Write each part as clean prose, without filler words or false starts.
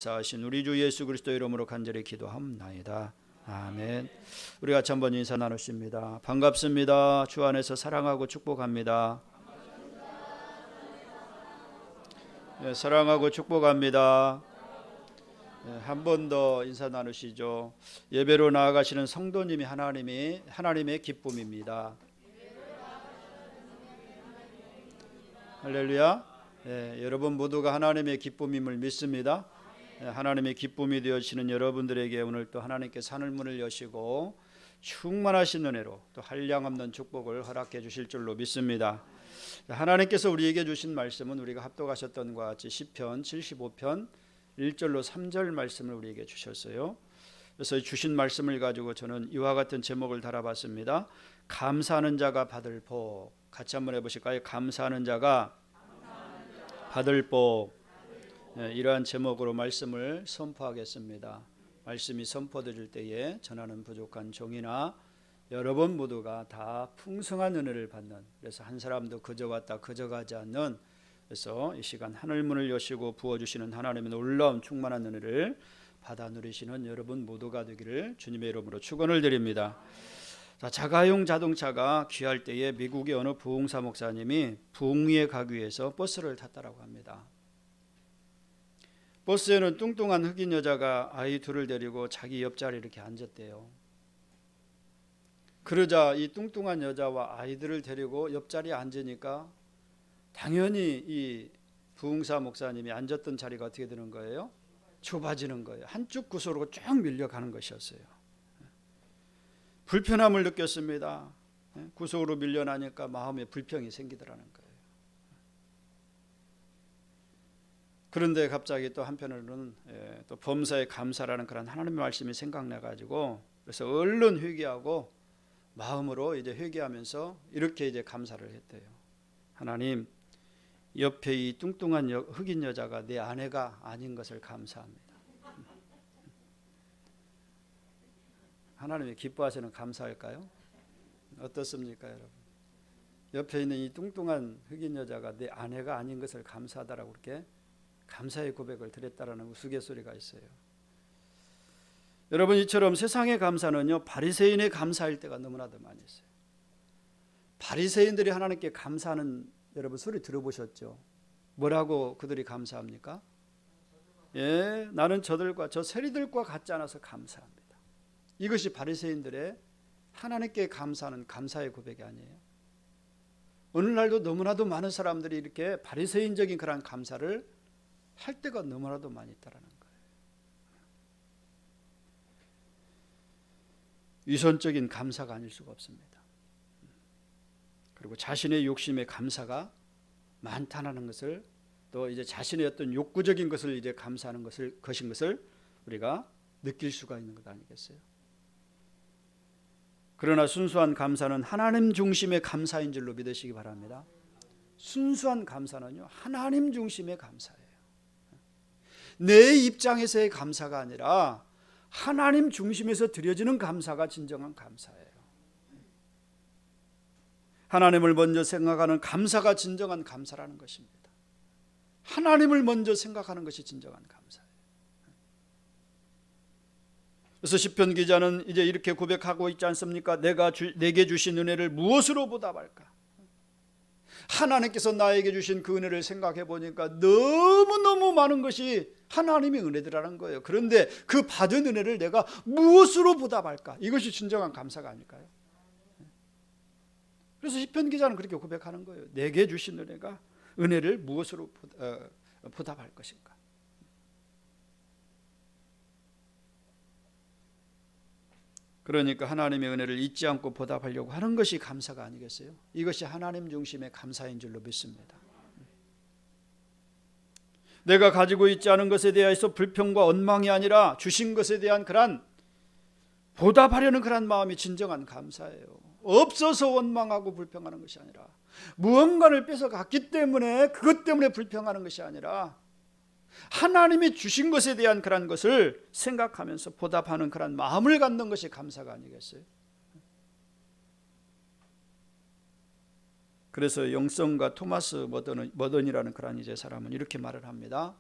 사하신 우리 주 예수 그리스도 이름으로 간절히 기도함나이다. 아멘. 우리 같이 한번 인사 나누십니다. 반갑습니다. 주 안에서 사랑하고 축복합니다. 네, 사랑하고 축복합니다. 네, 한 번 더 인사 나누시죠. 예배로 나아가시는 성도님이 하나님의 기쁨입니다. 할렐루야. 네, 여러분 모두가 하나님의 기쁨임을 믿습니다. 하나님의 기쁨이 되어지는 여러분들에게 오늘 또 하나님께서 하늘문을 여시고 충만하신 은혜로 또 한량없는 축복을 허락해 주실 줄로 믿습니다. 하나님께서 우리에게 주신 말씀은 우리가 합독하셨던 것과 같이 시편 75편 1절로 3절 말씀을 우리에게 주셨어요. 그래서 주신 말씀을 가지고 저는 이와 같은 제목을 달아봤습니다. 감사하는 자가 받을 복. 같이 한번 해보실까요? 감사하는 자가 받을 복. 이러한 제목으로 말씀을 선포하겠습니다. 말씀이 선포될 때에 전하는 부족한 종이나 여러분 모두가 다 풍성한 은혜를 받는, 그래서 한 사람도 그저 왔다 그저 가지 않는, 그래서 이 시간 하늘문을 여시고 부어주시는 하나님의 놀라운 충만한 은혜를 받아 누리시는 여러분 모두가 되기를 주님의 이름으로 축원을 드립니다. 자가용 자동차가 귀할 때에 미국의 어느 부흥사 목사님이 부흥리에 가기 위해서 버스를 탔다라고 합니다. 버스에는 뚱뚱한 흑인 여자가 아이 둘을 데리고 자기 옆자리에 이렇게 앉았대요. 그러자 이 뚱뚱한 여자와 아이들을 데리고 옆자리에 앉으니까 당연히 이 부흥사 목사님이 앉았던 자리가 어떻게 되는 거예요? 좁아지는 거예요. 한쪽 구석으로 쭉 밀려가는 것이었어요. 불편함을 느꼈습니다. 구석으로 밀려나니까 마음에 불평이 생기더라는 거예요. 그런데 갑자기 또 한편으로는 또 범사에 감사라는 그런 하나님의 말씀이 생각나가지고, 그래서 얼른 회개하고 마음으로 이제 회개하면서 이렇게 이제 감사를 했대요. 하나님, 옆에 이 뚱뚱한 흑인 여자가 내 아내가 아닌 것을 감사합니다. 하나님이 기뻐하시는 감사할까요? 어떻습니까, 여러분? 옆에 있는 이 뚱뚱한 흑인 여자가 내 아내가 아닌 것을 감사하다라고 그렇게 감사의 고백을 드렸다라는 우스갯소리가 있어요. 여러분, 이처럼 세상의 감사는요, 바리새인의 감사일 때가 너무나도 많이 있어요. 바리새인들이 하나님께 감사하는, 여러분 소리 들어보셨죠? 뭐라고 그들이 감사합니까? 나는 저들과 저 세리들과 같지 않아서 감사합니다. 이것이 바리새인들의 하나님께 감사하는 감사의 고백이 아니에요. 오늘날도 너무나도 많은 사람들이 이렇게 바리새인적인 그런 감사를 할 때가 너무나도 많이 있다라는 거예요. 위선적인 감사가 아닐 수가 없습니다. 그리고 자신의 욕심의 감사가 많다는 것을, 또 이제 자신의 어떤 욕구적인 것을 이제 감사하는 것인 것을 우리가 느낄 수가 있는 것 아니겠어요? 그러나 순수한 감사는 하나님 중심의 감사인 줄로 믿으시기 바랍니다. 순수한 감사는요, 하나님 중심의 감사예요. 내 입장에서의 감사가 아니라 하나님 중심에서 드려지는 감사가 진정한 감사예요. 하나님을 먼저 생각하는 감사가 진정한 감사라는 것입니다. 하나님을 먼저 생각하는 것이 진정한 감사예요. 그래서 시편 기자는 이제 이렇게 고백하고 있지 않습니까? 내게 주신 은혜를 무엇으로 보답할까? 하나님께서 나에게 주신 그 은혜를 생각해 보니까 너무너무 많은 것이 하나님의 은혜들이라는 거예요. 그런데 그 받은 은혜를 내가 무엇으로 보답할까? 이것이 진정한 감사가 아닐까요? 그래서 시편 기자는 그렇게 고백하는 거예요. 내게 주신 은혜를 무엇으로 보답할 것인가? 그러니까 하나님의 은혜를 잊지 않고 보답하려고 하는 것이 감사가 아니겠어요? 이것이 하나님 중심의 감사인 줄로 믿습니다. 내가 가지고 있지 않은 것에 대해서 불평과 원망이 아니라 주신 것에 대한 그런 보답하려는 그런 마음이 진정한 감사예요. 없어서 원망하고 불평하는 것이 아니라, 무언가를 뺏어갔기 때문에 그것 때문에 불평하는 것이 아니라 하나님이 주신 것에 대한 그런 것을 생각하면서 보답하는 그런 마음을 갖는 것이 감사가 아니겠어요? 그래서 영성과 토마스 머던이라는 그런 이제 사람은 이렇게 말을 합니다.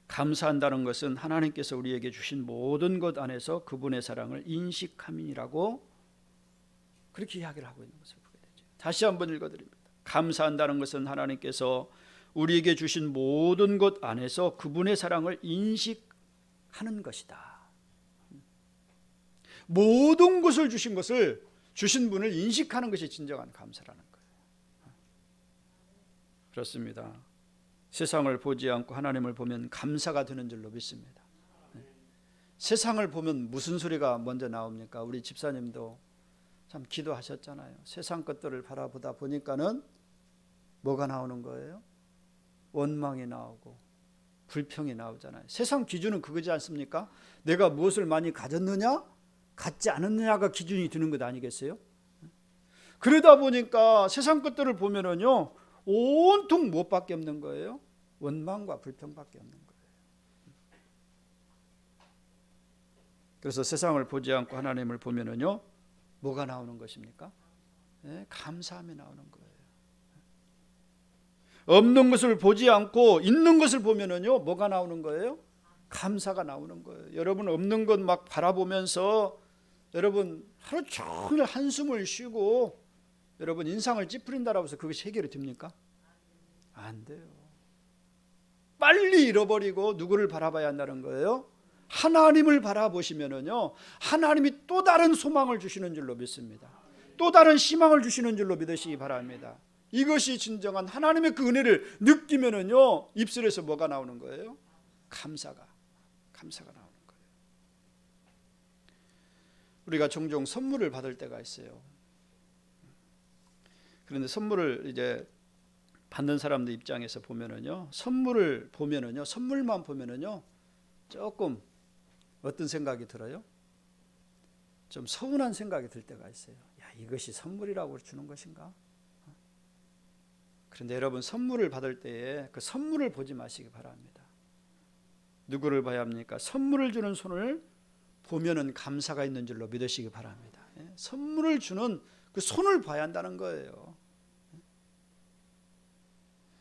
감사한다는 것은 하나님께서 우리에게 주신 모든 것 안에서 그분의 사랑을 인식함이라고 그렇게 이야기를 하고 있는 것을 보게 되죠. 다시 한번 읽어드립니다. 감사한다는 것은 하나님께서 우리에게 주신 모든 것 안에서 그분의 사랑을 인식하는 것이다. 모든 것을 주신 것을 주신 분을 인식하는 것이 진정한 감사라는 거예요. 그렇습니다. 세상을 보지 않고 하나님을 보면 감사가 되는 줄로 믿습니다. 세상을 보면 무슨 소리가 먼저 나옵니까? 우리 집사님도 참 기도하셨잖아요. 세상 것들을 바라보다 보니까는 뭐가 나오는 거예요? 원망이 나오고 불평이 나오잖아요. 세상 기준은 그거지 않습니까? 내가 무엇을 많이 가졌느냐 갖지 않았느냐가 기준이 되는 것 아니겠어요? 그러다 보니까 세상 것들을 보면은요 온통 무엇밖에 없는 거예요? 원망과 불평밖에 없는 거예요. 그래서 세상을 보지 않고 하나님을 보면은요 뭐가 나오는 것입니까? 네, 감사함이 나오는 거예요. 없는 것을 보지 않고 있는 것을 보면은요 뭐가 나오는 거예요? 감사가 나오는 거예요. 여러분 없는 것 막 바라보면서 여러분 하루 종일 한숨을 쉬고 여러분 인상을 찌푸린다라고 해서 그것이 해결이 됩니까? 안 돼요. 빨리 잃어버리고 누구를 바라봐야 한다는 거예요? 하나님을 바라보시면은요 하나님이 또 다른 소망을 주시는 줄로 믿습니다. 또 다른 희망을 주시는 줄로 믿으시기 바랍니다. 이것이 진정한 하나님의 그 은혜를 느끼면은요 입술에서 뭐가 나오는 거예요? 감사가 나오는 거예요. 우리가 종종 선물을 받을 때가 있어요. 그런데 선물을 이제 받는 사람들 입장에서 보면은요 선물을 보면은요 선물만 보면은요 조금 어떤 생각이 들어요? 좀 서운한 생각이 들 때가 있어요. 야, 이것이 선물이라고 주는 것인가? 그런데 여러분 선물을 받을 때에 그 선물을 보지 마시기 바랍니다. 누구를 봐야 합니까? 선물을 주는 손을 보면은 감사가 있는 줄로 믿으시기 바랍니다. 선물을 주는 그 손을 봐야 한다는 거예요.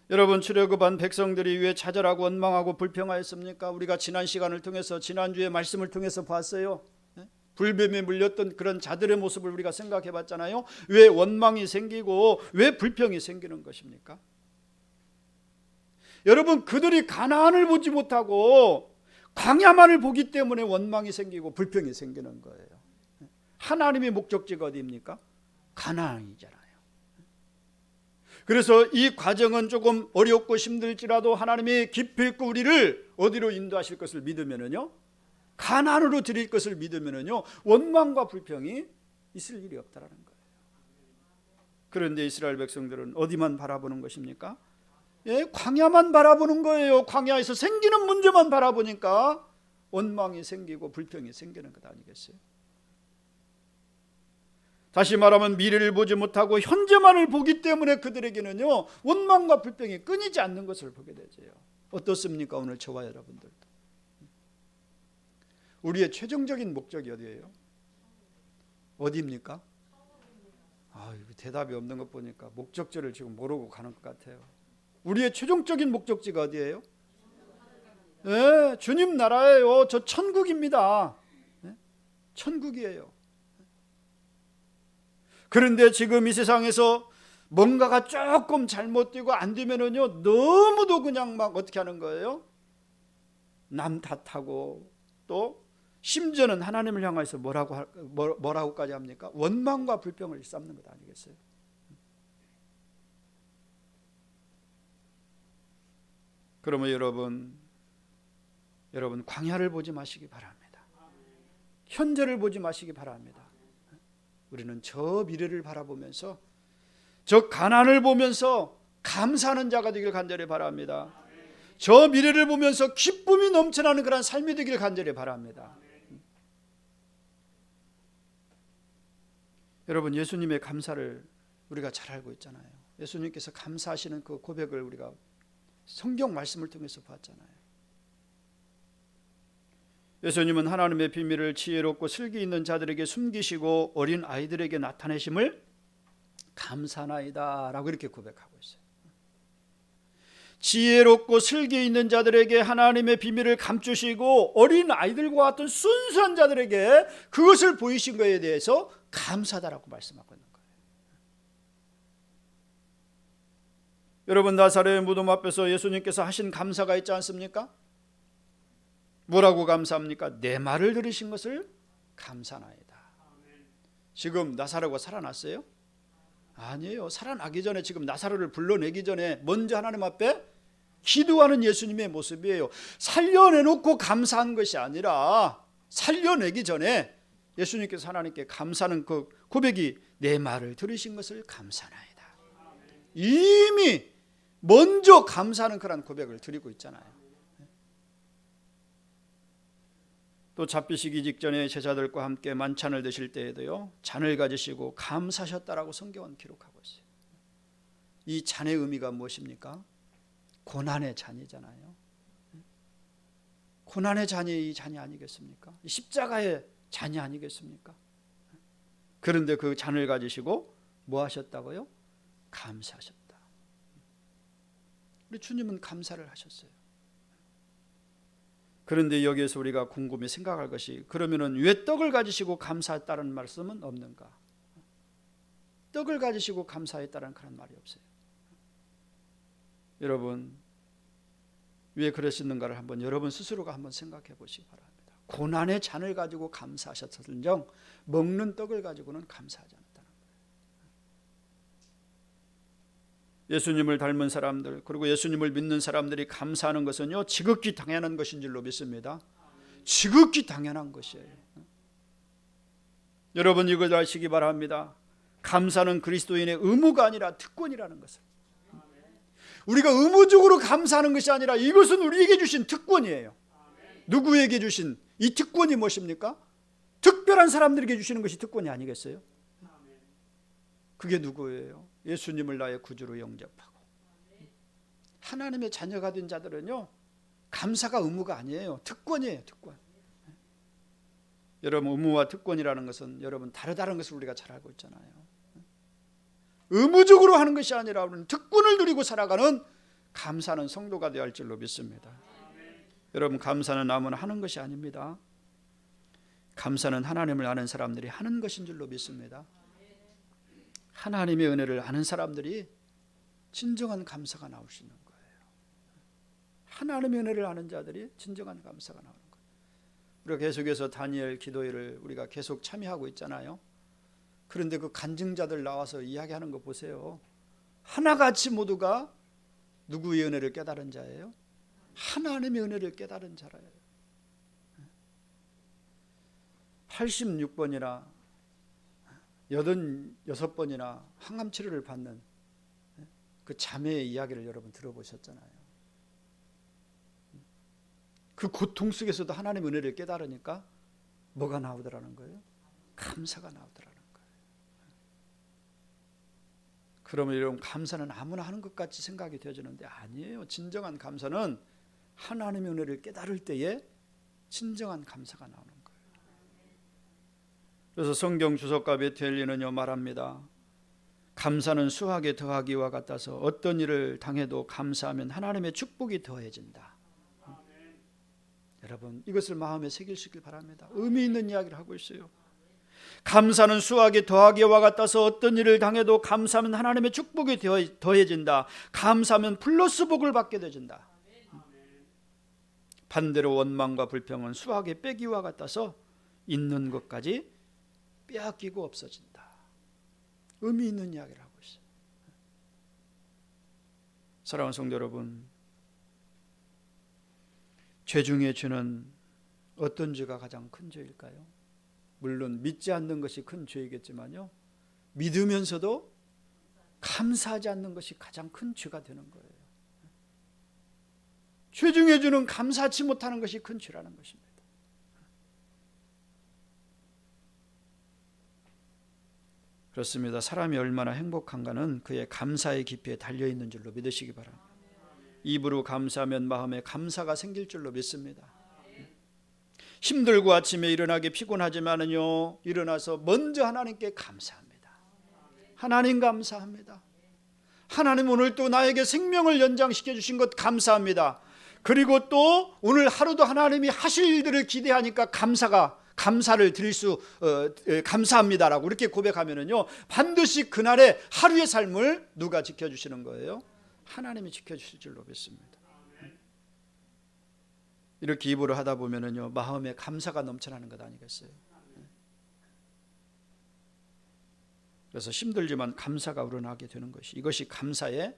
여러분 출애굽한 백성들이 왜 좌절하고 원망하고 불평하였습니까? 우리가 지난 시간을 통해서 지난주에 말씀을 통해서 봤어요. 불뱀에 물렸던 그런 자들의 모습을 우리가 생각해 봤잖아요. 왜 원망이 생기고 왜 불평이 생기는 것입니까? 여러분 그들이 가나안을 보지 못하고 광야만을 보기 때문에 원망이 생기고 불평이 생기는 거예요. 하나님의 목적지가 어디입니까? 가나안이잖아요. 그래서 이 과정은 조금 어렵고 힘들지라도 하나님이 기필코 우리를 어디로 인도하실 것을 믿으면은요 가나안으로 드릴 것을 믿으면은요 원망과 불평이 있을 일이 없다라는 거예요. 그런데 이스라엘 백성들은 어디만 바라보는 것입니까? 광야만 바라보는 거예요. 광야에서 생기는 문제만 바라보니까 원망이 생기고 불평이 생기는 것 아니겠어요? 다시 말하면 미래를 보지 못하고 현재만을 보기 때문에 그들에게는요 원망과 불평이 끊이지 않는 것을 보게 되죠. 어떻습니까? 오늘 저와 여러분들도 우리의 최종적인 목적이 어디예요? 어디입니까? 대답이 없는 것 보니까 목적지를 지금 모르고 가는 것 같아요. 우리의 최종적인 목적지가 어디예요? 네, 주님 나라예요. 저 천국입니다. 네? 천국이에요. 그런데 지금 이 세상에서 뭔가가 조금 잘못되고 안 되면은요 너무도 그냥 막 어떻게 하는 거예요? 남 탓하고 또 심지어는 하나님을 향해서 뭐라고까지 합니까? 원망과 불평을 쌓는 것 아니겠어요? 그러면 여러분 광야를 보지 마시기 바랍니다. 현재를 보지 마시기 바랍니다. 우리는 저 미래를 바라보면서 저 가난을 보면서 감사하는 자가 되길 간절히 바랍니다. 저 미래를 보면서 기쁨이 넘쳐나는 그런 삶이 되길 간절히 바랍니다. 여러분 예수님의 감사를 우리가 잘 알고 있잖아요. 예수님께서 감사하시는 그 고백을 우리가 성경 말씀을 통해서 봤잖아요. 예수님은 하나님의 비밀을 지혜롭고 슬기 있는 자들에게 숨기시고 어린 아이들에게 나타내심을 감사나이다 라고 이렇게 고백하고 있어요. 지혜롭고 슬기 있는 자들에게 하나님의 비밀을 감추시고 어린 아이들과 같은 순수한 자들에게 그것을 보이신 것에 대해서 감사하다라고 말씀하고 있는 거예요. 여러분, 나사렛의 무덤 앞에서 예수님께서 하신 감사가 있지 않습니까? 뭐라고 감사합니까? 내 말을 들으신 것을 감사나이다. 지금 나사로가 살아났어요? 아니에요. 살아나기 전에, 지금 나사로를 불러내기 전에 먼저 하나님 앞에 기도하는 예수님의 모습이에요. 살려내놓고 감사한 것이 아니라 살려내기 전에 예수님께서 하나님께 감사하는 그 고백이 내 말을 들으신 것을 감사나이다. 이미 먼저 감사하는 그런 고백을 드리고 있잖아요. 또 잡히시기 직전에 제자들과 함께 만찬을 드실 때에도요, 잔을 가지시고 감사하셨다라고 성경은 기록하고 있어요. 이 잔의 의미가 무엇입니까? 고난의 잔이잖아요. 고난의 잔이 이 잔이 아니겠습니까? 십자가의 잔이 아니겠습니까? 그런데 그 잔을 가지시고 뭐 하셨다고요? 감사하셨다. 우리 주님은 감사를 하셨어요. 그런데 여기에서 우리가 궁금히 생각할 것이, 그러면은 왜 떡을 가지시고 감사했다는 말씀은 없는가? 떡을 가지시고 감사했다는 그런 말이 없어요. 여러분, 왜 그러시는가를 한번 여러분 스스로가 한번 생각해 보시기 바랍니다. 고난의 잔을 가지고 감사하셨을정 먹는 떡을 가지고는 감사하지 않았다는 거예요. 예수님을 닮은 사람들, 그리고 예수님을 믿는 사람들이 감사하는 것은요, 지극히 당연한 것인 줄로 믿습니다. 지극히 당연한 것이에요. 여러분, 이걸 아시기 바랍니다. 감사는 그리스도인의 의무가 아니라 특권이라는 것을. 우리가 의무적으로 감사하는 것이 아니라 이것은 우리에게 주신 특권이에요. 누구에게 주신 이 특권이 무엇입니까? 특별한 사람들에게 주시는 것이 특권이 아니겠어요? 그게 누구예요? 예수님을 나의 구주로 영접하고 하나님의 자녀가 된 자들은요, 감사가 의무가 아니에요. 특권이에요. 특권. 여러분, 의무와 특권이라는 것은 여러분 다르다는 것을 우리가 잘 알고 있잖아요. 의무적으로 하는 것이 아니라 우리는 특권을 누리고 살아가는 감사는 성도가 되어야 할 줄로 믿습니다. 여러분, 감사는 아무나 하는 것이 아닙니다. 감사는 하나님을 아는 사람들이 하는 것인 줄로 믿습니다. 하나님의 은혜를 아는 사람들이 진정한 감사가 나올 수 있는 거예요. 하나님의 은혜를 아는 자들이 진정한 감사가 나오는 거예요. 우리가 계속해서 다니엘 기도회를 우리가 계속 참여하고 있잖아요. 그런데 그 간증자들 나와서 이야기하는 거 보세요. 하나같이 모두가 누구의 은혜를 깨달은 자예요? 하나님의 은혜를 깨달은 자라예요. 86번이나 86번이나 항암 치료를 받는 그 자매의 이야기를 여러분 들어보셨잖아요. 그 고통 속에서도 하나님의 은혜를 깨달으니까 뭐가 나오더라는 거예요? 감사가 나오더라는 거예요. 그러면 여러분, 감사는 아무나 하는 것 같이 생각이 되어지는데 아니에요. 진정한 감사는 하나님의 은혜를 깨달을 때에 진정한 감사가 나오는 거예요. 그래서 성경 주석가 베텔리는요 말합니다. 감사는 수학에 더하기와 같아서 어떤 일을 당해도 감사하면 하나님의 축복이 더해진다. 여러분, 이것을 마음에 새기시길 바랍니다. 의미 있는 이야기를 하고 있어요. 감사는 수학의 더하기와 같아서 어떤 일을 당해도 감사하면 하나님의 축복이 더해진다. 감사하면 플러스 복을 받게 되진다. 반대로 원망과 불평은 수학의 빼기와 같아서 있는 것까지 빼앗기고 없어진다. 의미 있는 이야기를 하고 있어요. 사랑하는 성도 여러분, 죄 중에 죄는 어떤 죄가 가장 큰 죄일까요? 물론 믿지 않는 것이 큰 죄이겠지만요, 믿으면서도 감사하지 않는 것이 가장 큰 죄가 되는 거예요. 죄 중에 죄는 감사하지 못하는 것이 큰 죄라는 것입니다. 그렇습니다. 사람이 얼마나 행복한가는 그의 감사의 깊이에 달려있는 줄로 믿으시기 바랍니다. 입으로 감사하면 마음에 감사가 생길 줄로 믿습니다. 힘들고 아침에 일어나기 피곤하지만은요, 일어나서 먼저 하나님께 감사합니다. 하나님 감사합니다. 하나님 오늘 또 나에게 생명을 연장시켜 주신 것 감사합니다. 그리고 또 오늘 하루도 하나님이 하실 일들을 기대하니까 감사를 드릴 수 감사합니다라고 이렇게 고백하면은요, 반드시 그날의 하루의 삶을 누가 지켜주시는 거예요? 하나님이 지켜주실 줄로 믿습니다. 이렇게 기도를 하다 보면은요, 마음에 감사가 넘쳐나는 것 아니겠어요? 그래서 힘들지만 감사가 우러나게 되는 것이, 이것이 감사의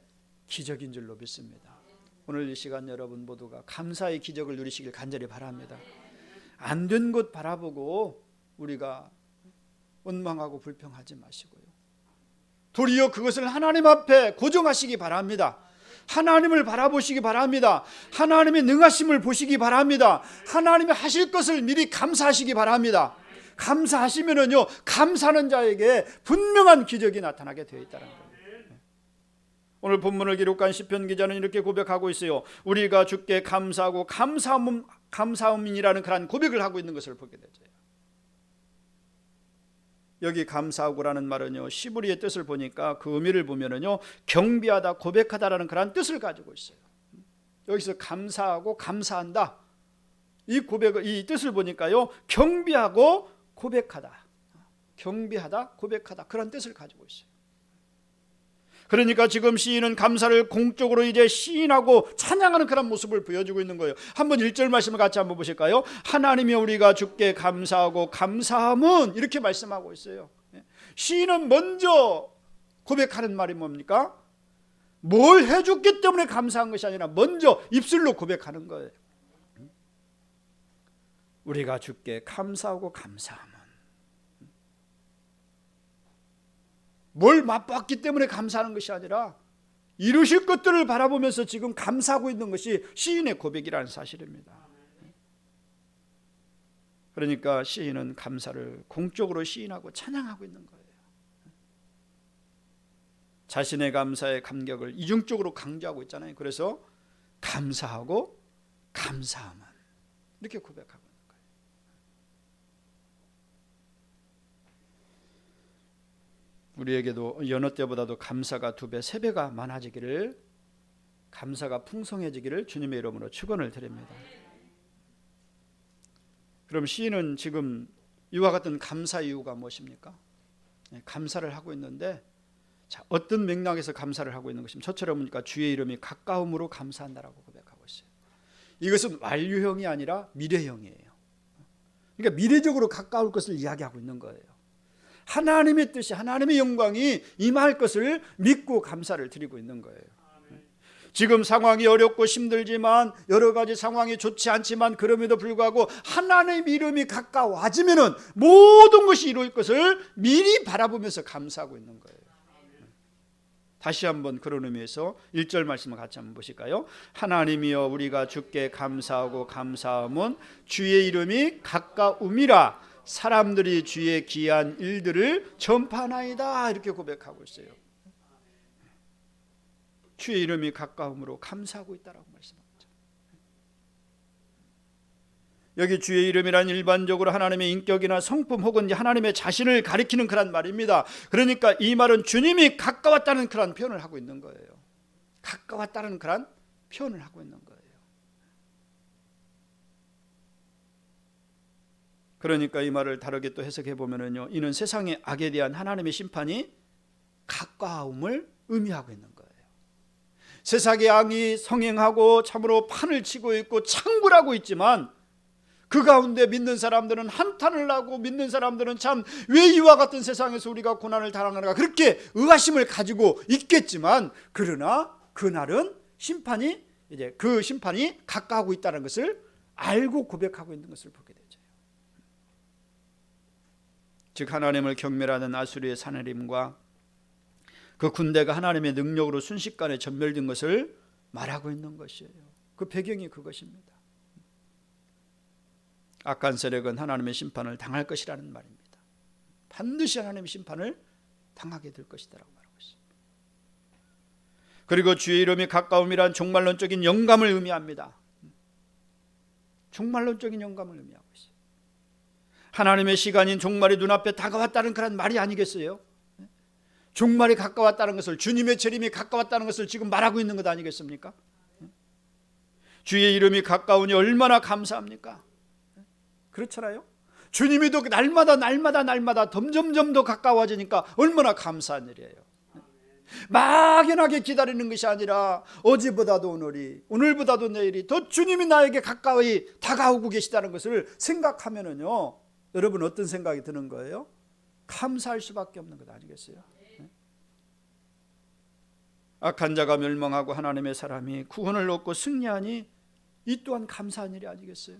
기적인 줄로 믿습니다. 오늘 이 시간 여러분 모두가 감사의 기적을 누리시길 간절히 바랍니다. 안 된 것 바라보고 우리가 원망하고 불평하지 마시고요, 도리어 그것을 하나님 앞에 고정하시기 바랍니다. 하나님을 바라보시기 바랍니다. 하나님의 능하심을 보시기 바랍니다. 하나님이 하실 것을 미리 감사하시기 바랍니다. 감사하시면은요, 감사하는 자에게 분명한 기적이 나타나게 되어 있다는 거예요. 오늘 본문을 기록한 시편 기자는 이렇게 고백하고 있어요. 우리가 주께 감사하고 감사함이라는 그런 고백을 하고 있는 것을 보게 되죠. 여기 감사하고라는 말은요, 시브리의 뜻을 보니까 그 의미를 보면은요, 경비하다, 고백하다라는 그런 뜻을 가지고 있어요. 여기서 감사하고 감사한다, 이 고백을, 이 뜻을 보니까요, 경비하고 고백하다, 경비하다, 고백하다, 그런 뜻을 가지고 있어요. 그러니까 지금 시인은 감사를 공적으로 이제 시인하고 찬양하는 그런 모습을 보여주고 있는 거예요. 한번 1절 말씀을 같이 한번 보실까요? 하나님이 우리가 주께 감사하고 감사함은, 이렇게 말씀하고 있어요. 시인은 먼저 고백하는 말이 뭡니까? 뭘 해줬기 때문에 감사한 것이 아니라 먼저 입술로 고백하는 거예요. 우리가 주께 감사하고 감사함은, 뭘 맛봤기 때문에 감사하는 것이 아니라 이루실 것들을 바라보면서 지금 감사하고 있는 것이 시인의 고백이라는 사실입니다. 그러니까 시인은 감사를 공적으로 시인하고 찬양하고 있는 거예요. 자신의 감사의 감격을 이중적으로 강조하고 있잖아요. 그래서 감사하고 감사함은, 이렇게 고백하고 있는 거예요. 우리에게도 여느 때보다도 감사가 2배, 3배가 많아지기를, 감사가 풍성해지기를 주님의 이름으로 축원을 드립니다. 그럼 시인은 지금 이와 같은 감사 이유가 무엇입니까? 감사를 하고 있는데, 자, 어떤 맥락에서 감사를 하고 있는 것입니까? 저처럼 보니까 주의 이름이 가까움으로 감사한다라고 고백하고 있어요. 이것은 완료형이 아니라 미래형이에요. 그러니까 미래적으로 가까울 것을 이야기하고 있는 거예요. 하나님의 뜻이, 하나님의 영광이 임할 것을 믿고 감사를 드리고 있는 거예요. 지금 상황이 어렵고 힘들지만, 여러 가지 상황이 좋지 않지만, 그럼에도 불구하고 하나님의 이름이 가까워지면은 모든 것이 이루어질 것을 미리 바라보면서 감사하고 있는 거예요. 다시 한번 그런 의미에서 1절 말씀을 같이 한번 보실까요? 하나님이여 우리가 주께 감사하고 감사함은 주의 이름이 가까움이라 사람들이 주의 귀한 일들을 전파하나이다, 이렇게 고백하고 있어요. 주의 이름이 가까움으로 감사하고 있다라고 말씀합니다. 여기 주의 이름이란 일반적으로 하나님의 인격이나 성품 혹은 하나님의 자신을 가리키는 그런 말입니다. 그러니까 이 말은 주님이 가까웠다는 그런 표현을 하고 있는 거예요. 가까웠다는 그런 표현을 하고 있는 거예요. 그러니까 이 말을 다르게 또 해석해 보면은요, 이는 세상의 악에 대한 하나님의 심판이 가까움을 의미하고 있는 거예요. 세상의 악이 성행하고 참으로 판을 치고 있고 창굴하고 있지만, 그 가운데 믿는 사람들은 한탄을 하고, 믿는 사람들은 참 왜 이와 같은 세상에서 우리가 고난을 당하는가, 그렇게 의아심을 가지고 있겠지만, 그러나 그날은 심판이, 이제 그 심판이 가까우고 있다는 것을 알고 고백하고 있는 것을 보게 되죠. 즉 하나님을 경멸하는 아수리의 산헤립과 그 군대가 하나님의 능력으로 순식간에 전멸된 것을 말하고 있는 것이에요. 그 배경이 그것입니다. 악한 세력은 하나님의 심판을 당할 것이라는 말입니다. 반드시 하나님의 심판을 당하게 될 것이다라고 말하고 있습니다. 그리고 주의 이름이 가까움이란 종말론적인 영감을 의미합니다. 종말론적인 영감을 의미하고 있어요. 하나님의 시간인 종말이 눈앞에 다가왔다는 그런 말이 아니겠어요? 종말이 가까웠다는 것을, 주님의 재림이 가까웠다는 것을 지금 말하고 있는 것 아니겠습니까? 주의 이름이 가까우니 얼마나 감사합니까? 그렇잖아요. 주님이 또 날마다 점점점 더 가까워지니까 얼마나 감사한 일이에요. 막연하게 기다리는 것이 아니라 어제보다도 오늘이, 오늘보다도 내일이 더 주님이 나에게 가까이 다가오고 계시다는 것을 생각하면은요, 여러분 어떤 생각이 드는 거예요? 감사할 수밖에 없는 것 아니겠어요? 악한 자가 멸망하고 하나님의 사람이 구원을 얻고 승리하니 이 또한 감사한 일이 아니겠어요?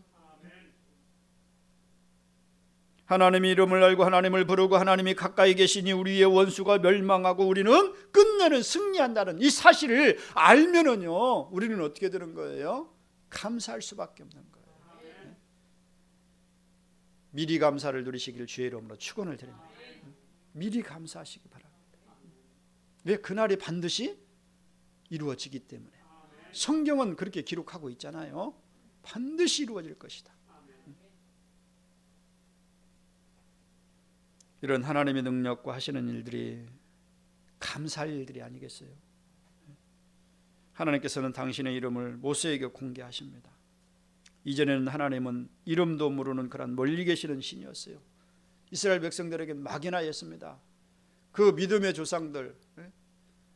하나님의 이름을 알고 하나님을 부르고 하나님이 가까이 계시니 우리의 원수가 멸망하고 우리는 끝내는 승리한다는 이 사실을 알면은요, 우리는 어떻게 되는 거예요? 감사할 수밖에 없는 거예요. 미리 감사를 누리시길 주의 이름으로 축원을 드립니다. 미리 감사하시기 바랍니다. 왜? 그날이 반드시 이루어지기 때문에. 성경은 그렇게 기록하고 있잖아요. 반드시 이루어질 것이다. 이런 하나님의 능력과 하시는 일들이 감사할 일들이 아니겠어요? 하나님께서는 당신의 이름을 모세에게 공개하십니다. 이전에는 하나님은 이름도 모르는 그런 멀리 계시는 신이었어요. 이스라엘 백성들에게 막연하였습니다. 그 믿음의 조상들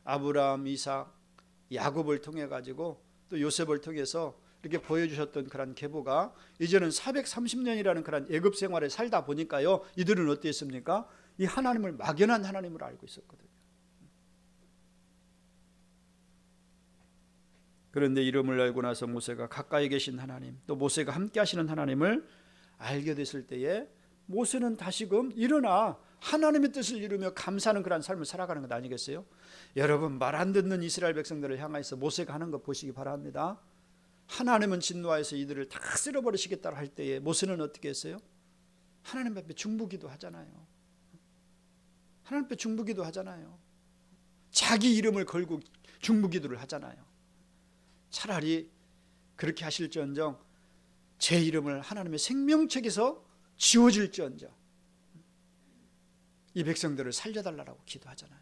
아브라함, 이삭, 야곱을 통해 가지고 또 요셉을 통해서 이렇게 보여주셨던 그런 계보가 이제는 430년이라는 그런 애굽 생활에 살다 보니까요, 이들은 어땠습니까? 이 하나님을 막연한 하나님을 알고 있었거든요. 그런데 이름을 알고 나서 모세가 가까이 계신 하나님, 또 모세가 함께 하시는 하나님을 알게 됐을 때에 모세는 다시금 일어나 하나님의 뜻을 이루며 감사하는 그런 삶을 살아가는 것 아니겠어요? 여러분, 말 안 듣는 이스라엘 백성들을 향해서 모세가 하는 거 보시기 바랍니다. 하나님은 진노하여서 이들을 다 쓸어버리시겠다고 할 때에 모세는 어떻게 했어요? 하나님 앞에 중보기도 하잖아요. 하나님 앞에 중보기도 하잖아요. 자기 이름을 걸고 중보기도를 하잖아요. 차라리 그렇게 하실지언정 제 이름을 하나님의 생명책에서 지워질지언정 이 백성들을 살려달라고 기도하잖아요.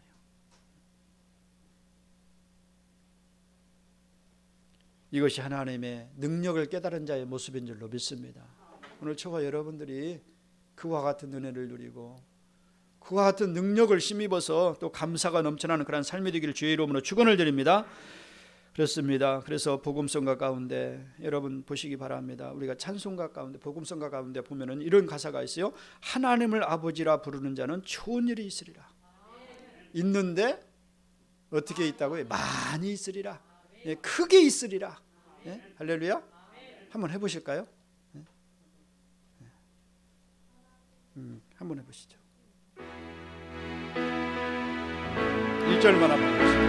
이것이 하나님의 능력을 깨달은 자의 모습인 줄로 믿습니다. 오늘 저와 여러분들이 그와 같은 은혜를 누리고 그와 같은 능력을 힘입어서 또 감사가 넘쳐나는 그런 삶이 되기를 주의 이름으로 축원을 드립니다. 그렇습니다. 그래서 복음성가 가운데 여러분 보시기 바랍니다. 우리가 찬송가 가운데, 복음성가 가운데 보면은 이런 가사가 있어요. 하나님을 아버지라 부르는 자는 좋은 일이 있으리라. 있는데 어떻게 있다고요? 많이 있으리라. 예, 크게 있으리라. 예? 할렐루야. 한번 해보실까요? 예? 한번 해보시죠. 1절만 한번 해보시죠.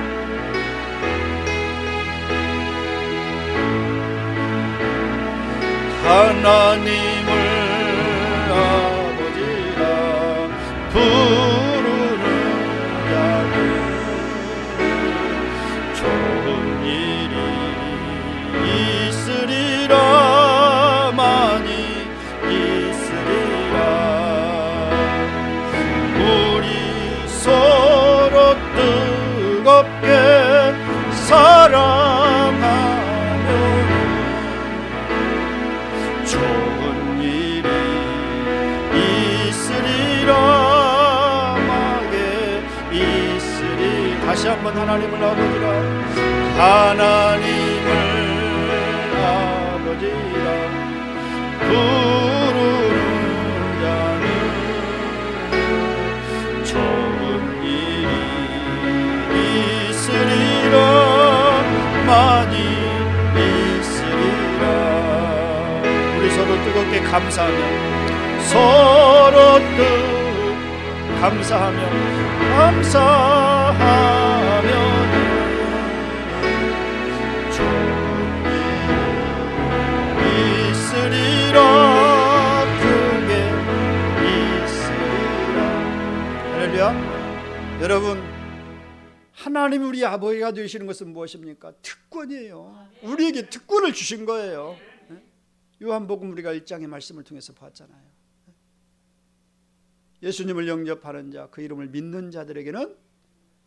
하나님을 아버지라 부르는 자는 좋은 일이 있으리라. 많이 있으리라. 우리 서로 뜨겁게 사랑하며 좋은 일이 있으리라. 막에 있으리. 다시 한번 하나님을 아버지라, 하나님을 아버지라 부르는 자는 좋은 일이 있으리라. 많이 있으리라. 우리 서로 뜨겁게 감사하며, 서로 감사하며 좋은 일이 있으리라. 크게 있으리라. 할렐루야. 여러분, 하나님이 우리 아버지가 되시는 것은 무엇입니까? 특권이에요. 우리에게 특권을 주신 거예요. 요한복음 우리가 1장의 말씀을 통해서 봤잖아요. 예수님을 영접하는 자, 그 이름을 믿는 자들에게는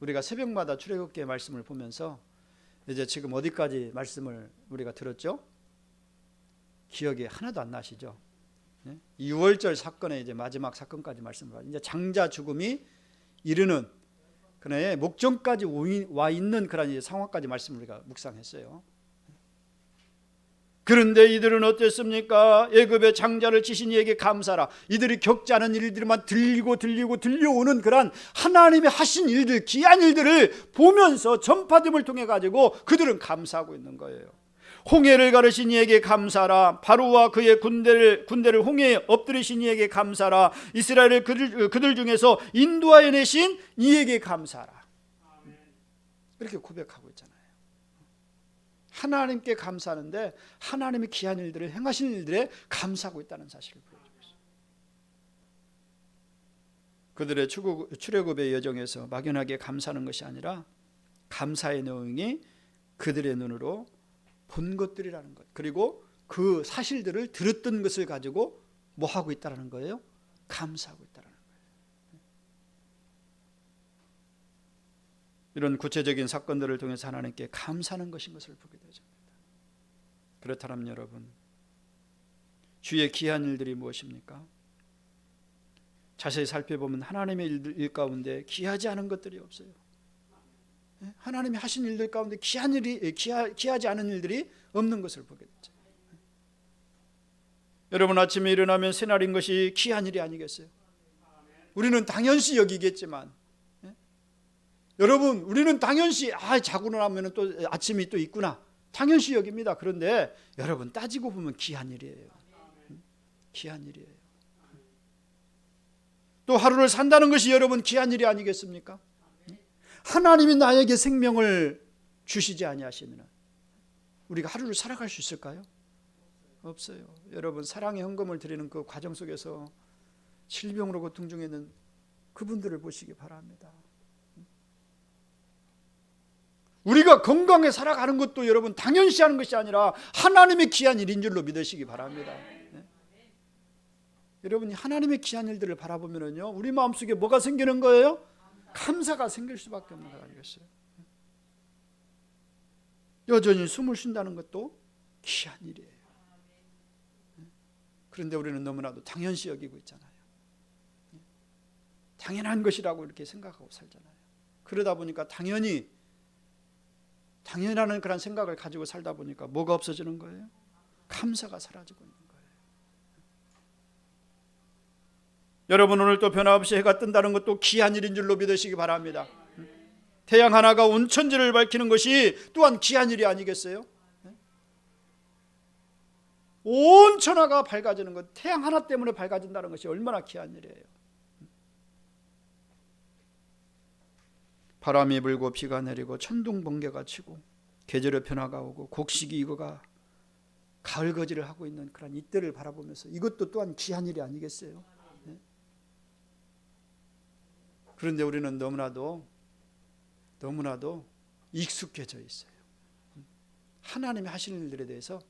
우리가 새벽마다 출애굽기의 말씀을 보면서 이제 지금 어디까지 말씀을 우리가 들었죠? 기억이 하나도 안 나시죠? 6월절 사건의 이제 마지막 사건까지 말씀을 받아요. 이제 장자 죽음이 이르는 그의 목전까지 와 있는 그런 이제 상황까지 말씀을 우리가 묵상했어요. 그런데 이들은 어땠습니까? 애굽의 장자를 치신 이에게 감사라. 이들이 겪지 않은 일들만 들려오는 그런 하나님의 하신 일들, 귀한 일들을 보면서 전파됨을 통해 가지고 그들은 감사하고 있는 거예요. 홍해를 가르신 이에게 감사라. 바로와 그의 군대를 홍해에 엎드리신 이에게 감사라. 이스라엘을 그들 중에서 인도하여 내신 이에게 감사라. 이렇게 고백하고 있잖아요. 하나님께 감사하는데 하나님이 귀한 일들을 행하신 일들에 감사하고 있다는 사실을 보여주고 있어요. 그들의 출애굽의 여정에서 막연하게 감사하는 것이 아니라 감사의 내용이 그들의 눈으로 본 것들이라는 것, 그리고 그 사실들을 들었던 것을 가지고 뭐 하고 있다는 거예요? 감사하고 있다는 거예요. 이런 구체적인 사건들을 통해서 하나님께 감사하는 것인 것을 보게 되죠. 그렇다면 여러분, 주의 귀한 일들이 무엇입니까? 자세히 살펴보면 하나님의 일 가운데 귀하지 않은 것들이 없어요. 하나님이 하신 일들 가운데 귀하지 않은 일들이 없는 것을 보게 되죠. 여러분, 아침에 일어나면 새날인 것이 귀한 일이 아니겠어요? 우리는 당연시 여기겠지만, 여러분, 우리는 당연시 자고 나면 또 아침이 또 있구나, 당연시 여깁니다. 그런데 여러분, 따지고 보면 귀한 일이에요. 귀한 일이에요. 또 하루를 산다는 것이 여러분 귀한 일이 아니겠습니까? 하나님이 나에게 생명을 주시지 아니하시면 우리가 하루를 살아갈 수 있을까요? 없어요. 여러분, 사랑의 헌금을 드리는 그 과정 속에서 질병으로 고통 중에 있는 그분들을 보시기 바랍니다. 우리가 건강에 살아가는 것도 여러분 당연시하는 것이 아니라 하나님의 귀한 일인 줄로 믿으시기 바랍니다. 여러분이 하나님의 귀한 일들을 바라보면요, 우리 마음속에 뭐가 생기는 거예요? 감사가 생길 수밖에 없는 거 아니겠어요? 여전히 숨을 쉰다는 것도 귀한 일이에요. 그런데 우리는 너무나도 당연시 여기고 있잖아요. 당연한 것이라고 이렇게 생각하고 살잖아요. 그러다 보니까 당연하는 그런 생각을 가지고 살다 보니까 뭐가 없어지는 거예요? 감사가 사라지고 있는 거예요. 여러분, 오늘 또 변함없이 해가 뜬다는 것도 귀한 일인 줄로 믿으시기 바랍니다. 태양 하나가 온 천지를 밝히는 것이 또한 귀한 일이 아니겠어요? 온 천하가 밝아지는 것, 태양 하나 때문에 밝아진다는 것이 얼마나 귀한 일이에요. 바람이 불고 비가 내리고 천둥 번개가 치고 계절의 변화가 오고 곡식이 익어가 가을거지를 하고 있는 그런 이때를 바라보면서 이것도 또한 귀한 일이 아니겠어요? 그런데 우리는 너무나도 익숙해져 있어요. 하나님이 하시는 일들에 대해서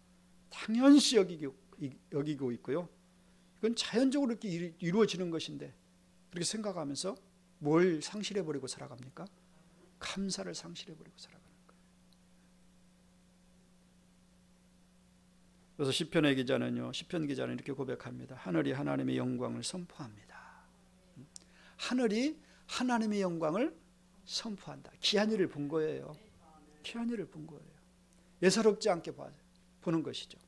당연시 여기고 있고요. 이건 자연적으로 이렇게 이루어지는 것인데 그렇게 생각하면서 뭘 상실해버리고 살아갑니까? 감사를 상실해버리고 살아가는 거예요. 그래서 시편 기자는 이렇게 고백합니다. 하늘이 하나님의 영광을 선포합니다. 하늘이 하나님의 영광을 선포한다. 귀한 일을 본 거예요. 귀한 일을 본 거예요. 예사롭지 않게 보는 것이죠.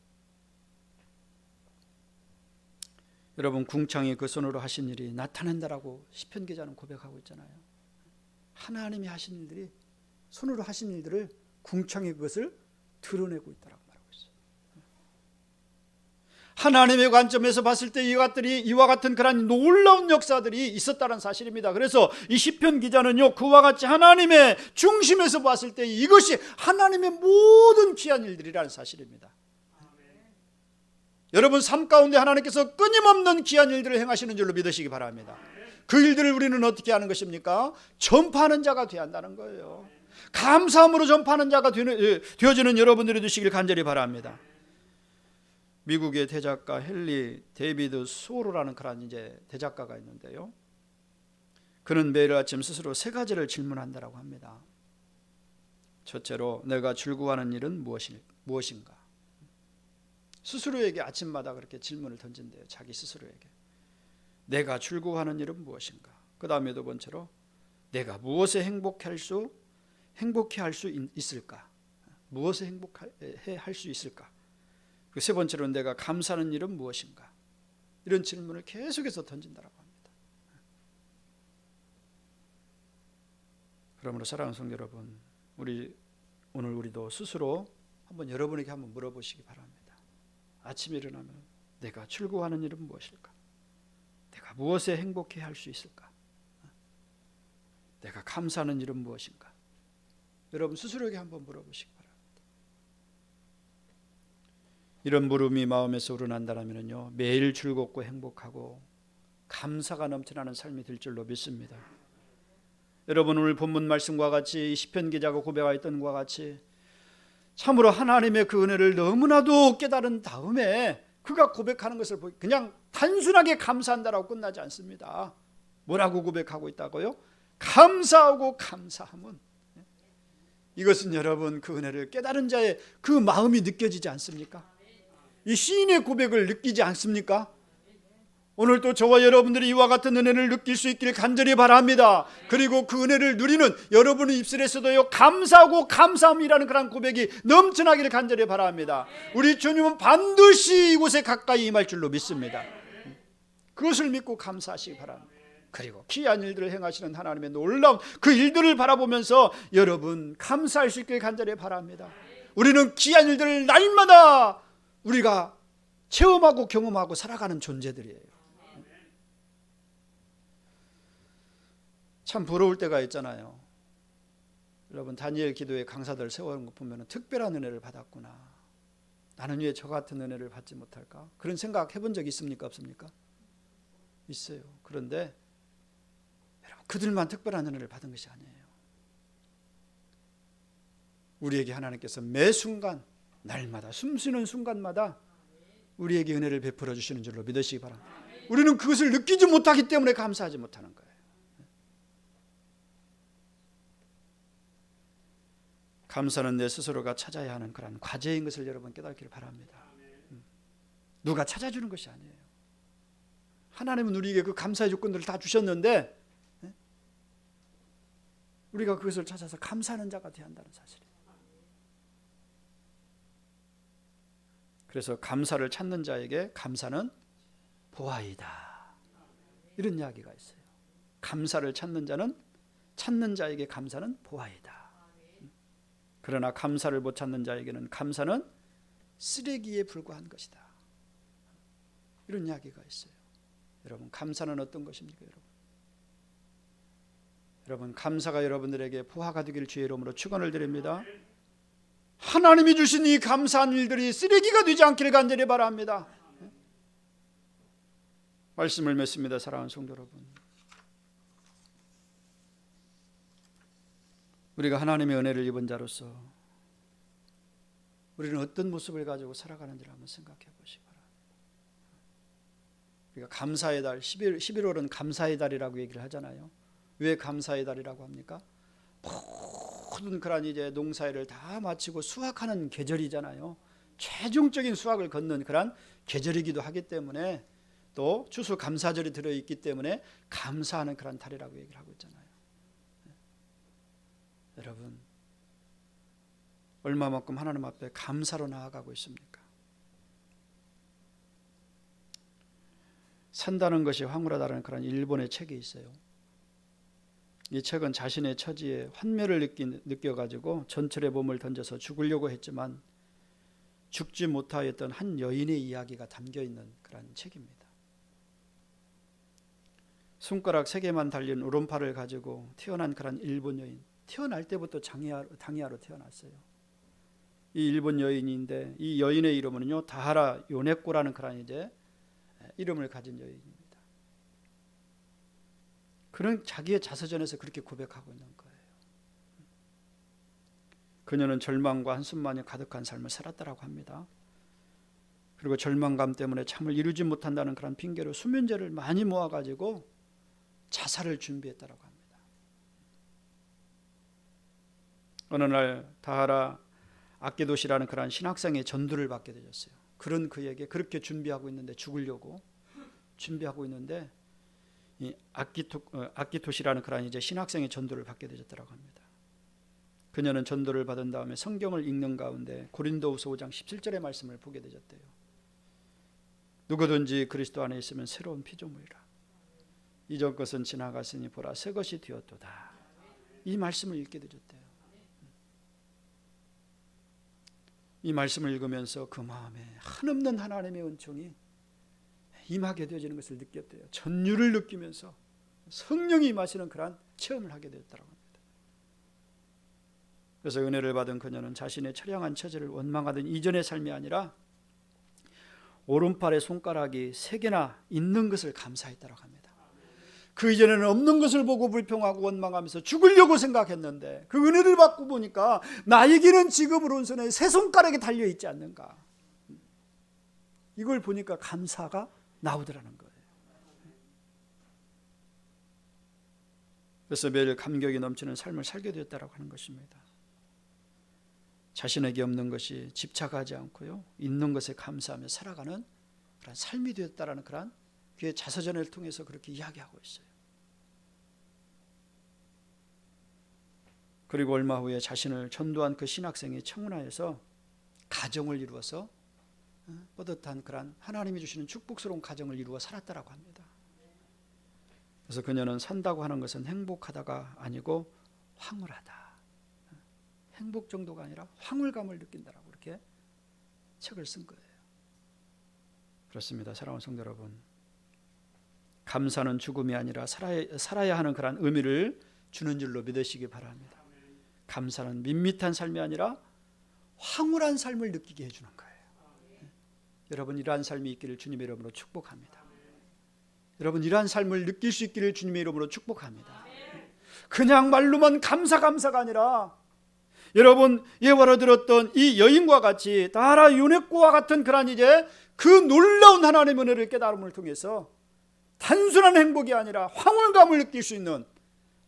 여러분, 궁창이 그 손으로 하신 일이 나타난다라고 시편 기자는 고백하고 있잖아요. 하나님이 하신 일들이, 손으로 하신 일들을 궁창이 그것을 드러내고 있다라고 말하고 있어요. 하나님의 관점에서 봤을 때 이와 같은 그런 놀라운 역사들이 있었다는 사실입니다. 그래서 이 시편 기자는요, 그와 같이 하나님의 중심에서 봤을 때 이것이 하나님의 모든 귀한 일들이라는 사실입니다. 여러분, 삶 가운데 하나님께서 끊임없는 귀한 일들을 행하시는 줄로 믿으시기 바랍니다. 그 일들을 우리는 어떻게 하는 것입니까? 전파하는 자가 되어야 한다는 거예요. 감사함으로 전파하는 자가 되어지는 여러분들이 되시길 간절히 바랍니다. 미국의 대작가 헨리 데이비드 소로라는 그런 이제 대작가가 있는데요. 그는 매일 아침 스스로 세 가지를 질문한다라고 합니다. 첫째로 내가 즐거워하는 일은 무엇인가? 스스로에게 아침마다 그렇게 질문을 던진대요. 자기 스스로에게. 내가 즐거워하는 일은 무엇인가? 그 다음에 두 번째로 내가 무엇에 행복해 할 수 있을까? 무엇에 행복해 할 수 있을까? 그 세 번째로 내가 감사하는 일은 무엇인가? 이런 질문을 계속해서 던진다라고 합니다. 그러므로 사랑하는 성도 여러분, 오늘 우리도 스스로 여러분에게 한번 물어보시기 바랍니다. 아침에 일어나면 내가 즐거워하는 일은 무엇일까? 내가 무엇에 행복해 할 수 있을까? 내가 감사하는 일은 무엇인가? 여러분 스스로에게 한번 물어보시기 바랍니다. 이런 물음이 마음에서 우러난다면요, 매일 즐겁고 행복하고 감사가 넘쳐나는 삶이 될 줄로 믿습니다. 여러분 오늘 본문 말씀과 같이 시편 기자가 고백하였던 것과 같이 참으로 하나님의 그 은혜를 너무나도 깨달은 다음에 그가 고백하는 것을 보니 그냥 단순하게 감사한다라고 끝나지 않습니다. 뭐라고 고백하고 있다고요? 감사하고 감사함은, 이것은 여러분 그 은혜를 깨달은 자의 그 마음이 느껴지지 않습니까? 이 시인의 고백을 느끼지 않습니까? 오늘도 저와 여러분들이 이와 같은 은혜를 느낄 수 있기를 간절히 바랍니다. 그리고 그 은혜를 누리는 여러분의 입술에서도요, 감사하고 감사함이라는 그런 고백이 넘쳐나기를 간절히 바랍니다. 우리 주님은 반드시 이곳에 가까이 임할 줄로 믿습니다. 그것을 믿고 감사하시기 바랍니다. 그리고 귀한 일들을 행하시는 하나님의 놀라운 그 일들을 바라보면서 여러분 감사할 수 있기를 간절히 바랍니다. 우리는 귀한 일들을 날마다 우리가 체험하고 경험하고 살아가는 존재들이에요. 참 부러울 때가 있잖아요. 여러분 다니엘 기도에 강사들 세우는 거 보면 특별한 은혜를 받았구나. 나는 왜 저 같은 은혜를 받지 못할까? 그런 생각 해본 적 있습니까? 없습니까? 있어요. 그런데 여러분 그들만 특별한 은혜를 받은 것이 아니에요. 우리에게 하나님께서 매 순간 날마다 숨쉬는 순간마다 우리에게 은혜를 베풀어 주시는 줄로 믿으시기 바랍니다. 우리는 그것을 느끼지 못하기 때문에 감사하지 못하는 거예요. 감사는 내 스스로가 찾아야 하는 그런 과제인 것을 여러분 깨닫기를 바랍니다. 누가 찾아주는 것이 아니에요. 하나님은 우리에게 그 감사의 조건들을 다 주셨는데 우리가 그것을 찾아서 감사하는 자가 되어야 한다는 사실이에요. 그래서 감사를 찾는 자에게 감사는 보아이다, 이런 이야기가 있어요. 감사를 찾는 자에게 감사는 보아이다. 그러나 감사를 못 찾는 자에게는 감사는 쓰레기에 불과한 것이다, 이런 이야기가 있어요. 여러분 감사는 어떤 것입니까? 여러분 감사가 여러분들에게 보화가 되기를 주의 이름으로 축원을 드립니다. 하나님이 주신 이 감사한 일들이 쓰레기가 되지 않기를 간절히 바랍니다. 말씀을 맺습니다. 사랑하는 성도 여러분, 우리가 하나님의 은혜를 입은 자로서 우리는 어떤 모습을 가지고 살아가는지를 한번 생각해 보시기 바랍니다. 우리가 감사의 달, 11월은 감사의 달이라고 얘기를 하잖아요. 왜 감사의 달이라고 합니까? 모든 그런 이제 농사일을 다 마치고 수확하는 계절이잖아요. 최종적인 수확을 걷는 그런 계절이기도 하기 때문에, 또 추수감사절이 들어있기 때문에 감사하는 그런 달이라고 얘기를 하고 있잖아요. 여러분 얼마만큼 하나님 앞에 감사로 나아가고 있습니까? 산다는 것이 황홀하다는 그런 일본의 책이 있어요. 이 책은 자신의 처지에 환멸을 느껴가지고 전철에 몸을 던져서 죽으려고 했지만 죽지 못하였던 한 여인의 이야기가 담겨있는 그런 책입니다. 손가락 3개만 달린 오른팔을 가지고 태어난 그런 일본 여인, 태어날 때부터 당이하로 태어났어요. 이 일본 여인인데 이 여인의 이름은요 다하라 요네코라는 그런 이제 이름을 가진 여인입니다. 그는 자기의 자서전에서 그렇게 고백하고 있는 거예요. 그녀는 절망과 한숨만이 가득한 삶을 살았다라고 합니다. 그리고 절망감 때문에 잠을 이루지 못한다는 그런 핑계로 수면제를 많이 모아가지고 자살을 준비했다라고 합니다. 어느 날 다하라 아끼도시라는 그런 신학생의 전도를 받게 되었어요. 그런 그에게 그렇게 준비하고 있는데, 죽으려고 준비하고 있는데 이 아키토시라는 그런 이제 신학생의 전도를 받게 되었다라고 합니다. 그녀는 전도를 받은 다음에 성경을 읽는 가운데 고린도후서 5장 17절의 말씀을 보게 되었대요. 누구든지 그리스도 안에 있으면 새로운 피조물이라. 이전 것은 지나갔으니 보라 새 것이 되었도다. 이 말씀을 읽게 되었대요. 이 말씀을 읽으면서 그 마음에 한없는 하나님의 은총이 임하게 되어지는 것을 느꼈대요. 전율을 느끼면서 성령이 임하시는 그러한 체험을 하게 되었다고 합니다. 그래서 은혜를 받은 그녀는 자신의 처량한 처지를 원망하던 이전의 삶이 아니라 오른팔에 손가락이 3개나 있는 것을 감사했다고 합니다. 그 이전에는 없는 것을 보고 불평하고 원망하면서 죽으려고 생각했는데, 그 은혜를 받고 보니까 나에게는 지금 오른손에 3손가락이 달려있지 않는가, 이걸 보니까 감사가 나오더라는 거예요. 그래서 매일 감격이 넘치는 삶을 살게 되었다고 하는 것입니다. 자신에게 없는 것이 집착하지 않고요, 있는 것에 감사하며 살아가는 그런 삶이 되었다라는 그런 그의 자서전을 통해서 그렇게 이야기하고 있어요. 그리고 얼마 후에 자신을 전도한 그 신학생이 청운하여서 가정을 이루어서 뿌듯한 그런 하나님이 주시는 축복스러운 가정을 이루어 살았다라고 합니다. 그래서 그녀는 산다고 하는 것은 행복하다가 아니고 황홀하다, 행복 정도가 아니라 황홀감을 느낀다라고 이렇게 책을 쓴 거예요. 그렇습니다. 사랑하는 성도 여러분, 감사는 죽음이 아니라 살아야 하는 그런 의미를 주는 줄로 믿으시기 바랍니다. 감사는 밋밋한 삶이 아니라 황홀한 삶을 느끼게 해주는 거예요. 여러분, 이러한 삶이 있기를 주님의 이름으로 축복합니다. 여러분, 이러한 삶을 느낄 수 있기를 주님의 이름으로 축복합니다. 그냥 말로만 감사가 아니라, 여러분 예화로 들었던 이 여인과 같이 다하라 유네코와 같은 그런 이제 그 놀라운 하나님의 은혜를 깨달음을 통해서 단순한 행복이 아니라 황홀감을 느낄 수 있는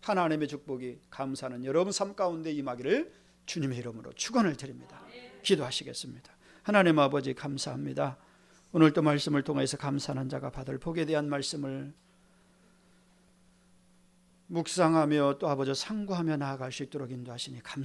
하나님의 축복이, 감사는 여러분 삶 가운데 임하기를 주님의 이름으로 축원을 드립니다. 기도하시겠습니다. 하나님 아버지, 감사합니다. 오늘 또 말씀을 통해서 감사하는 자가 받을 복에 대한 말씀을 묵상하며 또 아버지 상고하며 나아갈 수 있도록 인도하시니 감사합니다.